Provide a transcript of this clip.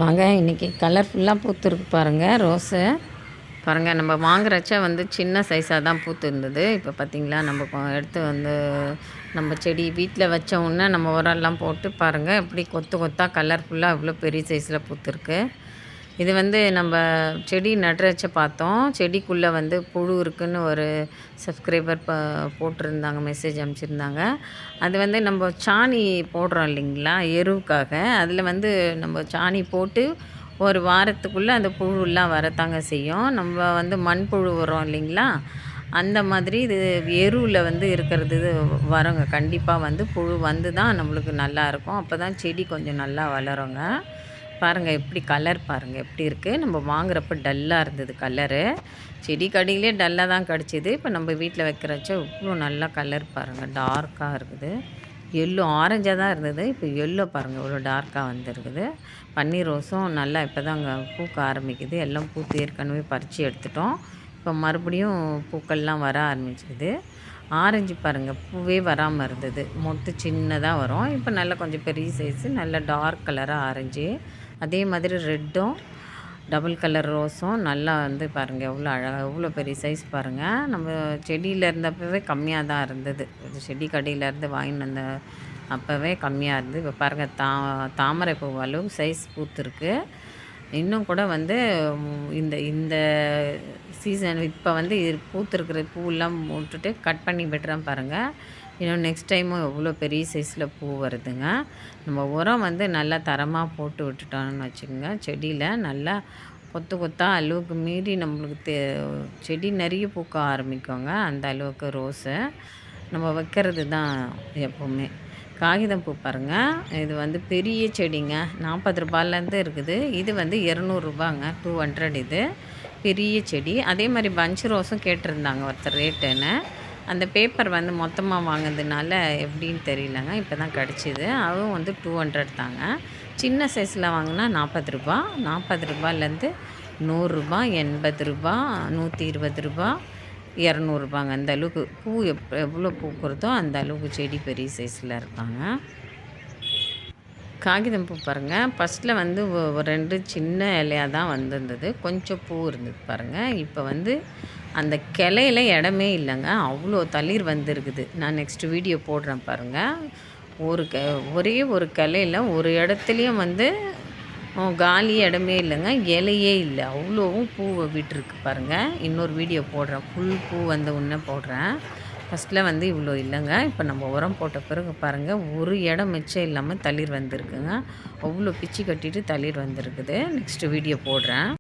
வாங்க இன்றைக்கி கலர்ஃபுல்லாக பூத்துருக்கு பாருங்கள் ரோஸு. பாருங்கள் நம்ம வாங்குறச்ச வந்து சின்ன சைஸாக தான் பூத்து இருந்தது. இப்போ பார்த்திங்களா நம்ம எடுத்து வந்து நம்ம செடி வீட்டில் வச்சோன்னே நம்ம உரம்லாம் போட்டு பாருங்கள் எப்படி கொத்து கொத்தாக கலர்ஃபுல்லாக இவ்வளோ பெரிய சைஸில் பூத்துருக்கு. இது வந்து நம்ம செடி நடுறச்ச பார்த்தோம். செடிக்குள்ளே வந்து புழு இருக்குதுன்னு ஒரு சப்ஸ்கிரைபர் போட்டிருந்தாங்க, மெசேஜ் அனுப்பிச்சிருந்தாங்க. அது வந்து நம்ம சாணி போடுறோம் இல்லைங்களா எருவுக்காக, அதில் வந்து நம்ம சாணி போட்டு ஒரு வாரத்துக்குள்ளே அந்த புழுலாம் வரத்தாங்க செய்யும். நம்ம வந்து மண்புழு உரம் இல்லைங்களா, அந்த மாதிரி இது எருவில் வந்து இருக்கிறது இது வருங்க. கண்டிப்பாக வந்து புழு வந்து தான் நம்மளுக்கு நல்லாயிருக்கும். அப்போ தான் செடி கொஞ்சம் நல்லா வளருங்க. பாருங்கள் எப்படி கலர் பாருங்கள் எப்படி இருக்குது. நம்ம வாங்குறப்ப டல்லாக இருந்தது கலரு, செடி கடியிலே டல்லாக தான் கிடச்சிது. இப்போ நம்ம வீட்டில் வைக்கிறச்ச இவ்வளோ நல்லா கலர் பாருங்கள், டார்க்காக இருக்குது. எல்லோ ஆரஞ்சாக தான் இருந்தது, இப்போ எல்லோ பாருங்கள் இவ்வளோ டார்க்காக வந்துருக்குது. பன்னீர் ரோஸும் நல்லா இப்போ தான் அங்கே பூக்க ஆரம்பிக்குது. எல்லாம் பூத்து ஏற்கனவே பறித்து எடுத்துட்டோம். இப்போ மறுபடியும் பூக்கள்லாம் வர ஆரம்பிச்சிக்குது. ஆரஞ்சு பாருங்கள் பூவே வராமல் இருந்தது, மொட்டு சின்னதாக வரும். இப்போ நல்லா கொஞ்சம் பெரிய சைஸு, நல்ல டார்க் கலராக ஆரஞ்சு. அதே மாதிரி ரெட்டும் டபுள் கலர் ரோஸும் நல்லா வந்து பாருங்கள் எவ்வளோ அழகாக எவ்வளோ பெரிய சைஸ் பாருங்கள். நம்ம செடியில் இருந்தப்பவே கம்மியாக தான் இருந்தது, செடி கடையிலேருந்து வாங்கிட்டு வந்த அப்போவே கம்மியாக இருந்தது. இப்போ பாருங்கள் தாமரை பூ அளவு சைஸ் பூத்துருக்கு. இன்னும் கூட வந்து இந்த இந்த சீசன் இப்போ வந்து பூத்துருக்கிற பூவெல்லாம் விட்டுட்டு கட் பண்ணி விட்டுறேன் பாருங்கள். இன்னும் நெக்ஸ்ட் டைமும் எவ்வளோ பெரிய சைஸில் பூ வருதுங்க. நம்ம உரம் வந்து நல்லா தரமாக போட்டு விட்டுட்டோம்னு வச்சுக்கோங்க, செடியில் நல்லா கொத்து கொத்தாக அளவுக்கு மீறி நம்மளுக்கு செடி நிறைய பூக்க ஆரம்பிக்குங்க. அந்த அளவுக்கு ரோஸு நம்ம வைக்கிறது தான் எப்போவுமே. காகிதம் பூ பாருங்கள், இது வந்து பெரிய செடிங்க, 40 ரூபாயிலேருந்து இருக்குது. இது வந்து 200 ரூபாங்க, 200 இது பெரிய செடி. அதே மாதிரி பஞ்ச் ரோஸும் கேட்டிருந்தாங்க ஒருத்தர் ரேட்டுன்னு. அந்த பேப்பர் வந்து மொத்தமாக வாங்கினதுனால எப்படின்னு தெரியலங்க, இப்போ தான் கிடச்சிது. அதுவும் வந்து 200 தாங்க. சின்ன சைஸில் வாங்கினா 40 ரூபா, 40 ரூபாயிலேருந்து 100 ரூபா, 80 ரூபா, 120 ரூபா, 200 ரூபாங்க. அந்த அளவுக்கு பூ எவ்வளோ பூக்கிறதோ அந்த அளவுக்கு செடி பெரிய சைஸில் இருக்காங்க. காகிதம் பூ பாருங்கள், ஃபஸ்ட்டில் வந்து 2 சின்ன இலையாக தான் வந்திருந்தது, கொஞ்சம் பூ இருந்தது பாருங்கள். இப்போ வந்து அந்த கிளையில இடமே இல்லைங்க, அவ்வளோ தளிர் வந்துருக்குது. நான் நெக்ஸ்ட் வீடியோ போடுறேன் பாருங்கள். ஒரே ஒரு கிளையில ஒரு இடத்துலையும் வந்து காலி இடமே இல்லைங்க, இலையே இல்லை, அவ்வளோவும் பூ விட்டுருக்கு பாருங்கள். இன்னொரு வீடியோ போடுறேன், ஃபுல் பூ வந்த உடனே போடுறேன். ஃபஸ்ட்டில் வந்து இவ்வளோ இல்லைங்க, இப்போ நம்ம உரம் போட்ட பிறகு பாருங்கள் ஒரு இடம் மிச்சம் இல்லாமல் தளிர் வந்திருக்குங்க. அவ்வளோ பிச்சு கட்டிட்டு தளிர் வந்திருக்குது. நெக்ஸ்ட்டு வீடியோ போடுறேன்.